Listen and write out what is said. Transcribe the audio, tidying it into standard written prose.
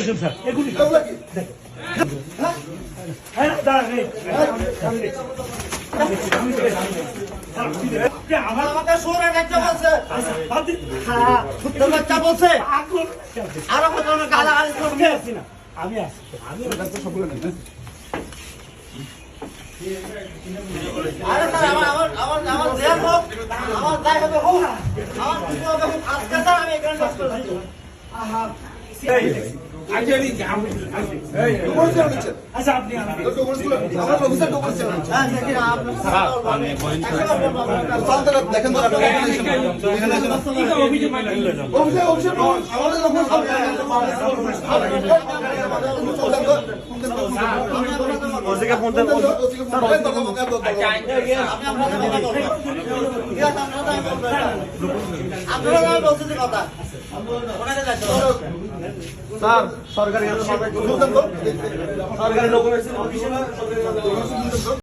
sir এগুলি আমাকে সোরে একটা বলছে বাচ্চা বলছে আরো কত গালাগালি করবে আমি আসছি আরে স্যার আমার দেয়া হোক আমার দায় হবে হোক আমার কিছু হবে হোক আজকে স্যার আমি এখানে বাস করে থাকি আচ্ছা আপনি আপনারা বলছেন কথা স্যার সরকারি